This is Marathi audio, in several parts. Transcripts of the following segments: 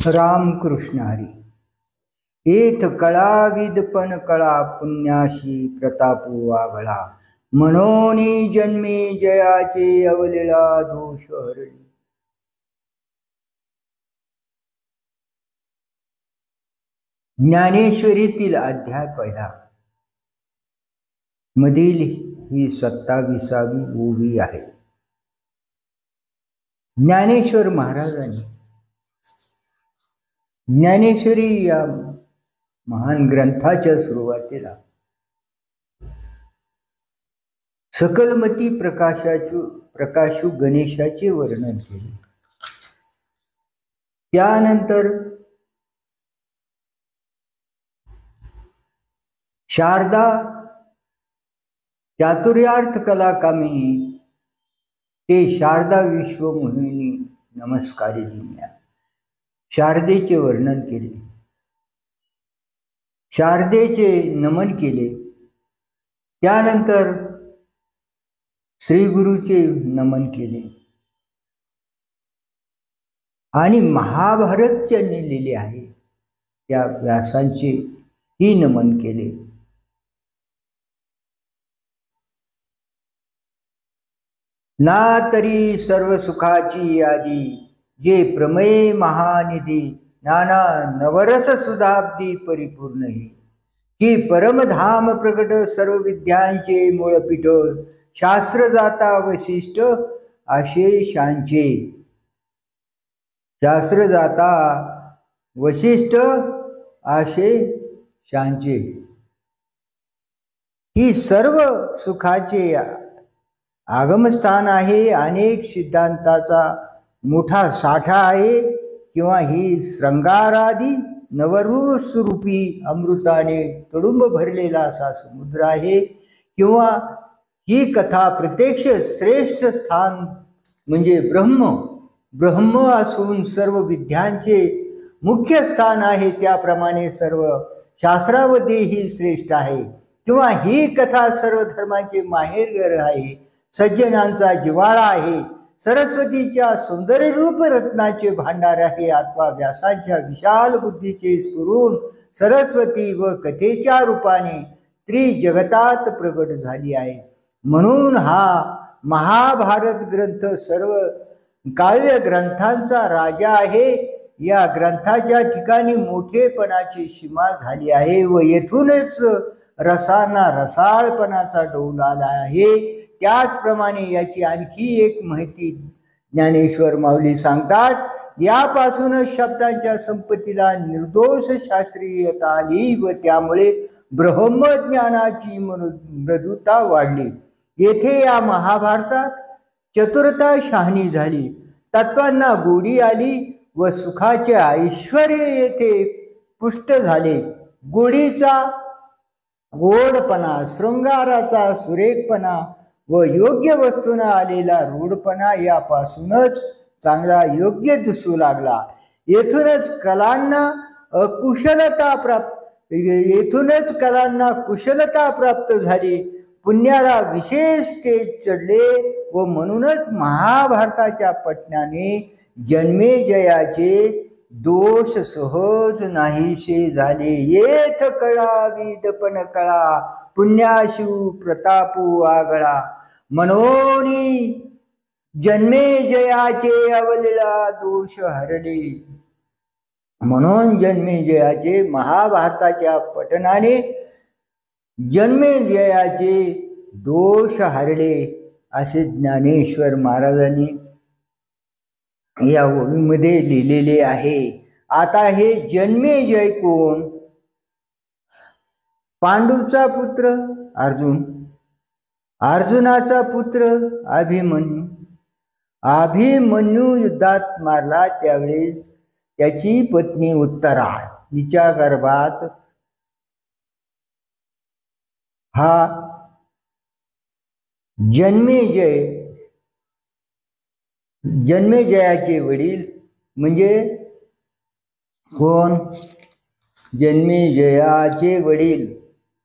रामकृष्ण हरी। एथ कळा विदपन कळा पुण्याशी प्रतापू वागळा, मनोनी जन्मे जयाचे अवलिळा दोष हरली। ज्ञानेश्वरीतील अध्याय पहिला मधील ही 27वी ओवी आहे। ज्ञानेश्वर महाराजांनी ज्ञानेश्वरी या महान ग्रंथाच्या सुरुवातीला सकलमती प्रकाशू गणेशाचे वर्णन केले। त्यानंतर शारदा चातुर्यार्थ कला कामिनी ते शारदा विश्वमोहिनी नमस्कारिणी शारदेचे वर्णन केले, शारदेचे नमन केले। त्यानंतर श्री गुरुचे नमन केले आणि महाभारत ज्यांनी लिहिले आहे त्या व्यासांचे ही नमन केले। ना तरी सर्व सुखाची यादी, जे प्रमेय महानिधी, नाना नवरस सुधाब्दी परिपूर्ण ही, की परमधाम प्रकट सर्व विद्यांचे मूळपीठ, शास्त्र जाता वशिष्ठ आशेषांचे, शास्त्र जाता वशिष्ठ आशेषांचे, ही सर्व सुखाचे आगमस्थान आहे। अनेक सिद्धांताचा मोठा साठा आहे, किंवा ही श्रंगारादी नवरूस रूपी अमृताने तुडुंब भरलेला असा समुद्र आहे, किंवा ही कथा प्रत्यक्ष श्रेष्ठ स्थान म्हणजे ब्रह्म असून सर्व विद्यांचे मुख्य स्थान आहे। त्याप्रमाणे सर्व शास्त्रामध्ये ही श्रेष्ठ आहे, किंवा ही कथा सर्व धर्मांचे माहेरघर आहे, सज्जनांचा जिव्हाळा आहे, सरस्वतीच्या सौंदर्य रूप रत्नाचे भांडार आहे, अथवा व्यासांच्या विशाल बुद्धीचे स्फुरून सरस्वती व कथेच्या रूपाने त्रिजगतात प्रगट झाली आहे। म्हणून हा महाभारत ग्रंथ सर्व काव्य ग्रंथांचा राजा आहे। या ग्रंथाच्या ठिकाणी मोठेपणाची सीमा झाली आहे व येथूनच रसांना रसाळपणाचा डोल आला आहे। त्याचप्रमाणे याची आणखी एक माहिती ज्ञानेश्वर माऊली सांगतात। यापासूनच शब्दांच्या संपत्तीला निर्दोष शास्त्रीयता आली व त्यामुळे ब्रह्मज्ञानाची मृदुता वाढली। येथे या महाभारतात चतुरता शहाणी झाली, तत्वांना गोडी आली व सुखाचे ऐश्वर येथे पुष्ट झाले। गोडीचा गोडपणा, शृंगाराचा सुरेखपणा व योग्य वस्तूंना आलेला रूढपणा यापासूनच चांगला योग्य दिसू लागला। येथूनच कलांना कुशलता प्राप्त झाली, पुण्याला विशेष तेज चढले व म्हणूनच महाभारताच्या पठणाने जन्मेजयाचे दोष सहज नाहीसे झाले। येथ कळा विदपन कळा पुण्याशु प्रतापू आगळा, मनोनी जन्मेजयाचे अवलिळा दोष हरले। म्हणून जन्मेजयाचे महाभारताच्या पठनाने जन्मेजयाचे दोष हरले असे ज्ञानेश्वर महाराजांनी या ओवीमध्ये लिहिलेले आहे। आता हे जन्मेजय कोण? पांडूचा पुत्र अर्जुन, अर्जुनाचा पुत्र अभिमन्यू। अभिमन्यू युद्धात मारला त्यावेळेस त्याची पत्नी उत्तरा हिच्या गर्भात हा जन्मेजयाचे वडील म्हणजे कोण? जन्मेजयाचे वडील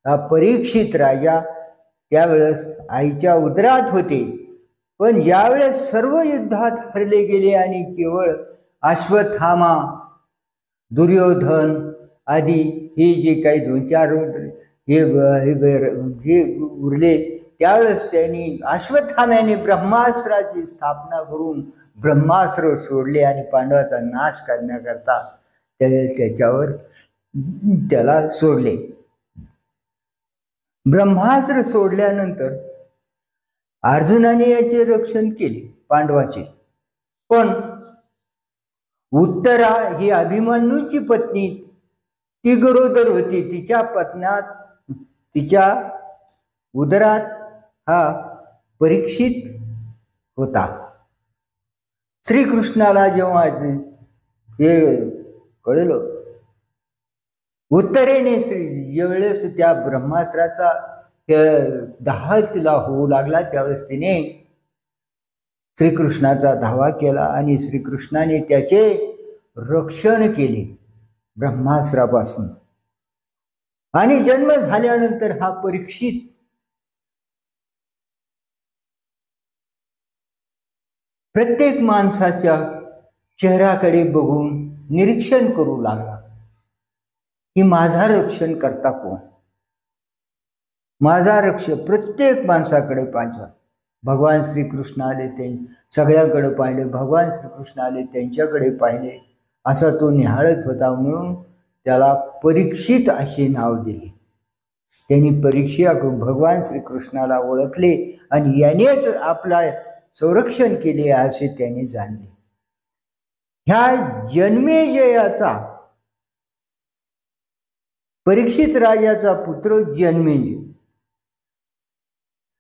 हा परीक्षित राजा त्यावेळेस आईच्या उदरात होते, पण ज्यावेळेस सर्व युद्धात हरले गेले आणि केवळ अश्वत्थामा दुर्योधन आदी हे जे काही 2-4 हे उरले, त्यावेळेस त्यांनी अश्वत्थाम्याने ब्रह्मास्त्राची स्थापना करून ब्रह्मास्त्र सोडले आणि पांडवाचा नाश करण्याकरता त्याच्यावर त्याला सोडले. ब्रह्मास्त्र सोडल्यानंतर अर्जुनाने याचे रक्षण केले पांडवाचे. पण उत्तरा ही अभिमन्यूची पत्नी, ती गरोदर होती. तिच्या उदरात हा परीक्षित होता. श्रीकृष्णाला जेव्हा हे कळलं, उत्तरेने ज्यावेळेस त्या ब्रह्मास्त्राचा दाह तिला होऊ लागला, त्यावेळेस तिने श्रीकृष्णाचा धावा केला आणि श्रीकृष्णाने त्याचे रक्षण केले ब्रह्मास्त्रापासून. आणि जन्म झाल्यानंतर हा परीक्षित प्रत्येक माणसाच्या चेहऱ्याकडे बघून निरीक्षण करू लागला की माझा रक्षण करता कोण, माझा रक्षक. प्रत्येक माणसाकडे पाहिजे. भगवान श्रीकृष्ण आले, ते सगळ्याकडे पाहिले. भगवान श्रीकृष्ण आले, त्यांच्याकडे पाहिले. असा तो निहाळत होता. म्हणून त्याला परीक्षित असे नाव दिले. त्यांनी परीक्षा करून भगवान श्रीकृष्णाला ओळखले आणि यानेच आपला संरक्षण केले असे त्यांनी जाणले. ह्या जन्मेजयाचा, परीक्षित राजाचा पुत्र जन्मेजय,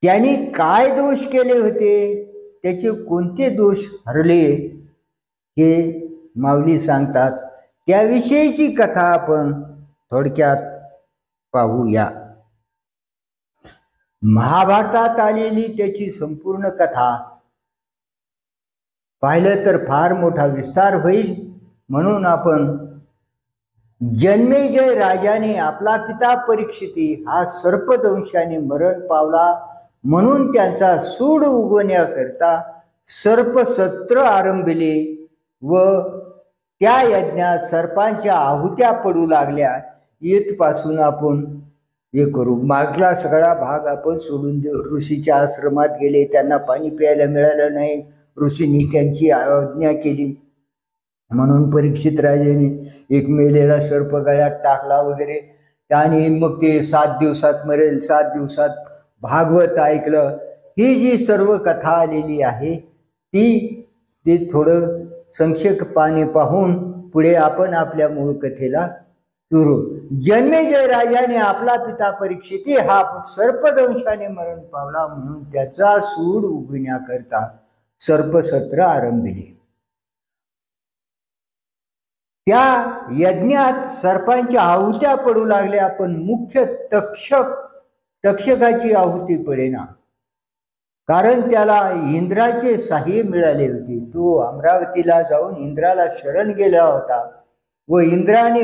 त्यांनी काय दोष केले होते, त्याचे कोणते दोष हरले हे माऊली सांगतात. त्याविषयीची कथा आपण थोडक्यात पाहूया. महाभारतात आलेली त्याची संपूर्ण कथा पाहिलं तर फार मोठा विस्तार होईल. म्हणून आपण जन्मेजय राजाने आपला पिता परीक्षिती हा सर्पदंशाने मरण पावला, म्हणून त्यांचा सूड उगवण्याकरता सर्पसत्र आरंभिले व त्या यज्ञात सर्पांच्या आहुत्या पडू लागल्या. येथपासून आपण हे करू. मागला सगळा भाग आपण सोडून देऊ. ऋषीच्या आश्रमात गेले, त्यांना पाणी प्यायला मिळालं नाही. ऋषींनी त्यांची आज्ञा केली, म्हणून परीक्षित राजाने एक मेलेला सर्प गळ्यात टाकला वगैरे. आणि मग ते 7 दिवसात मरेल, 7 दिवसात भागवत ऐकलं. ही जी सर्व कथा आलेली आहे ती थोडं संक्षेपाने पाहून पुढे आपण आपल्या मूळ कथेला सुरू. जन्मेजय राजाने आपला पिता परीक्षिती हा सर्पदंशाने मरण पावला, म्हणून त्याचा सूड उगविण्याकरता सर्पसत्र आरंभिले. त्या यज्ञात सर्पांच्या आहुत्या पडू लागल्या, पण मुख्य तक्षकाची आहुती पडेना, कारण त्याला इंद्राचे साह्य मिळाले होते. तो अमरावतीला जाऊन इंद्राला शरण गेला होता व इंद्राने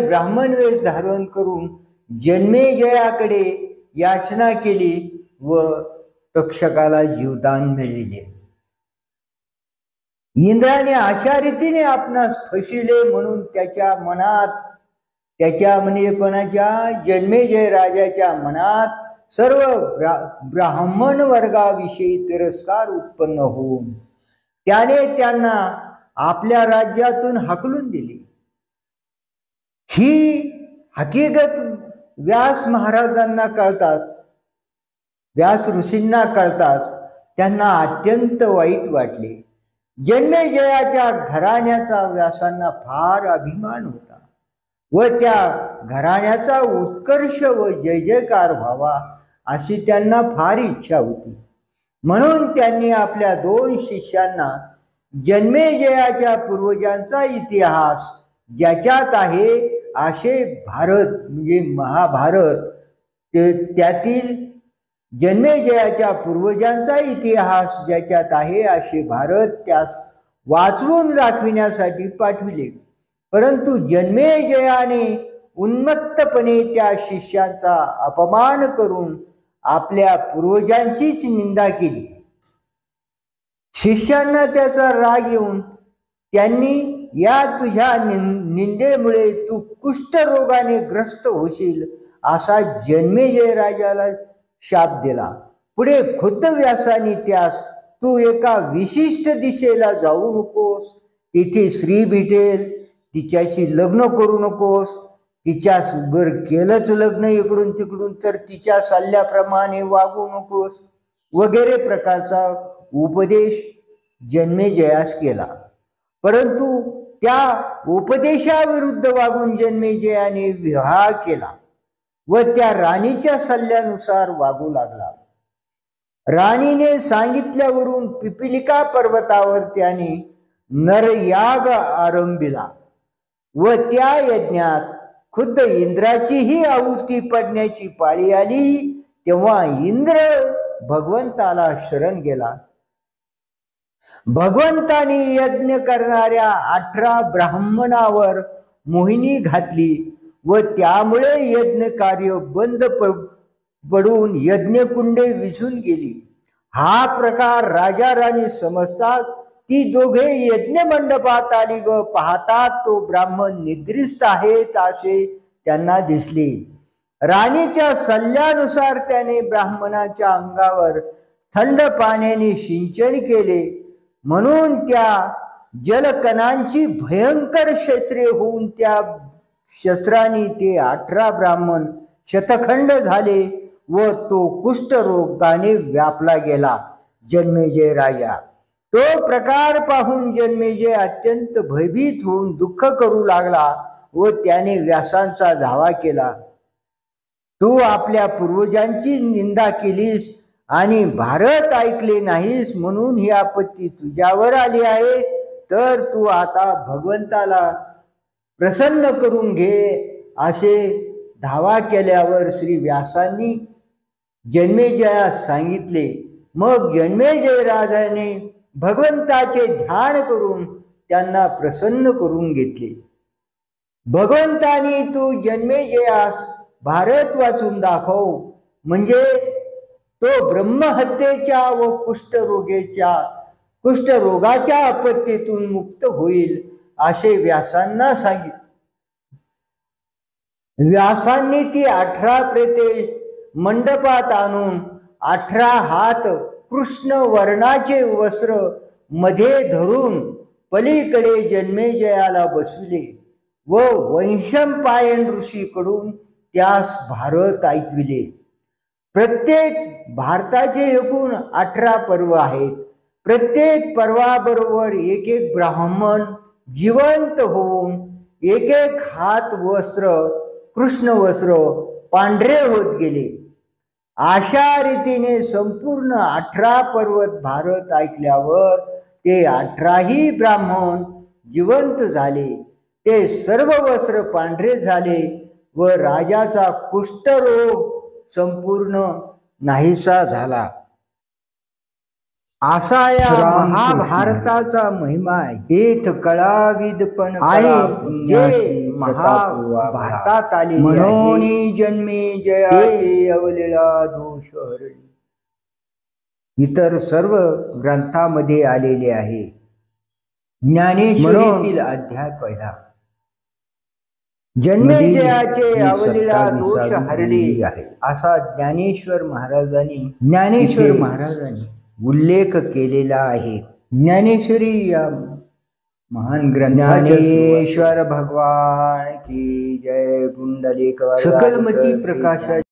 ब्राह्मण वेश धारण करून जन्मेजयाकडे याचना केली व तक्षकाला जीवदान मिळाले. इंद्राने अशा रीतीने आपणास फसिले, म्हणून त्याच्या मनात, कोणाच्या, जन्मेजय राजाच्या मनात सर्व ब्राह्मण वर्गाविषयी तिरस्कार उत्पन्न होऊन त्याने त्यांना आपल्या राज्यातून हाकलून दिली. ही हकीकत व्यास महाराजांना कळताच, व्यास ऋषींना कळताच त्यांना अत्यंत वाईट वाटले. जन्मेजयाच्या घराण्याचा व्यासांना फार अभिमान होता व त्या घराण्याचा उत्कर्ष व जय जयकार व्हावा अशी त्यांना फार इच्छा होती. म्हणून त्यांनी आपल्या 2 शिष्यांना जन्मेजयाच्या पूर्वजांचा इतिहास ज्याच्यात आहे असे भारत म्हणजे महाभारत, त्यातील जन्मेजयाच्या पूर्वजांचा इतिहास ज्याच्यात आहे असे भारत त्यास वाचवून दाखविण्यासाठी पाठविले. परंतु जन्मेजयाने उन्मत्तपणे त्या शिष्यांचा अपमान करून आपल्या पूर्वजांचीच निंदा केली. शिष्यांना त्याचा राग येऊन त्यांनी या तुझ्या निंदेमुळे तू कुष्ठरोगाने ग्रस्त होशील असा जन्मेजय राजाला शाप दिला. पुढे खुद्द व्यासाने त्यास तू एका विशिष्ट दिशेला जाऊ नकोस, तिथे स्त्री भेटेल, तिच्याशी लग्न करू नकोस, तिच्या बर केलंच लग्न इकडून तिकडून तर तिच्या सल्ल्याप्रमाणे वागू नकोस वगैरे प्रकारचा उपदेश जन्मेजयास केला. परंतु त्या उपदेशाविरुद्ध वागून जन्मेजयाने विवाह केला व त्या राणीच्या सल्ल्यानुसार वागू लागला. राणीने सांगितल्यावरून पिपिलिका पर्वतावर त्याने नरयाग आरंभिला व त्या यज्ञात खुद्द इंद्राचीही आहुती पडण्याची पाळी आली. तेव्हा इंद्र भगवंताला शरण गेला. भगवंताने यज्ञ करणाऱ्या 18 ब्राह्मणावर मोहिनी घातली व त्यामुळे यज्ञ कार्य बंद पडून यज्ञकुंडे विझून गेली. हा प्रकार राजा राणी समजताच ती दोघे यज्ञ मंडपात आली व पाहतात तो ब्राह्मण निद्रिस्त आहेत असे त्यांना दिसले. राणीच्या सल्ल्यानुसार त्याने ब्राह्मणाच्या अंगावर थंड पाण्याने सिंचन केले, म्हणून त्या जलकणांची भयंकर शस्त्रे होऊन त्या शस्त्रांनी ते 18 ब्राह्मण शतखंड झाले व तो कुष्ठरोगाने व्यापला गेला. जन्मेजय राजा तो प्रकार पाहून जन्मेजय अत्यंत भयभीत होऊन दुःख करू लागला व त्याने व्यासांचा धावा केला. तू आपल्या पूर्वजांची निंदा केलीस आणि भारत ऐकले नाहीस म्हणून ही आपत्ती तुझ्यावर आली आहे, तर तू आता भगवंताला प्रसन्न करून घे असे धावा केल्यावर श्री व्यासांनी जन्मेजयास सांगितले. मग जन्मेजय राजाने भगवंताचे ध्यान करून त्यांना प्रसन्न करून घेतले. भगवंतानी तू जन्मेजयास भारत वाचून दाखव, म्हणजे तो ब्रह्महत्येच्या व कुष्ठरोगाच्या आपत्तीतून मुक्त होईल असे व्यासांना सांगितले. व्यासांनी ती 18 प्रेते मंडपात आणून 18 हात कृष्ण वर्णाचे वस्त्र मध्ये धरून पलीकडे जन्मेजयाला बसविले व वैशंपायन ऋषीकडून त्यास भारत ऐकविले. प्रत्येक भारताचे एकूण 18 पर्व आहेत. प्रत्येक पर्वाबरोबर एक एक ब्राह्मण जिवंत होऊन एक एक हात वस्त्र कृष्ण वस्त्र पांढरे होत गेले. अशा रीतीने संपूर्ण 18 पर्वत भारत ऐकल्यावर ते 18ही ब्राह्मण जिवंत झाले. ते सर्व वस्त्र पांढरे झाले व राजाचा कुष्ठरोग संपूर्ण नाहीसा झाला. असा या महाभारताचा महिमा हेत कळाविद पण आहे जे महाभारतात आले म्हणून जन्मेजयाचे अवलीळा दोष हरली. इतर सर्व ग्रंथामध्ये आलेले आहे. ज्ञानेश्वरीतील अध्याय 1 जन्मेजयाचे अवलीळा दोष हरले असा ज्ञानेश्वर महाराजांनी उल्लेख केलेला आहे. ज्ञानेश्वरी या महान ग्रंथ ज्ञानेश्वर भगवान की जय. पुंडलिक सकलमती प्रकाशा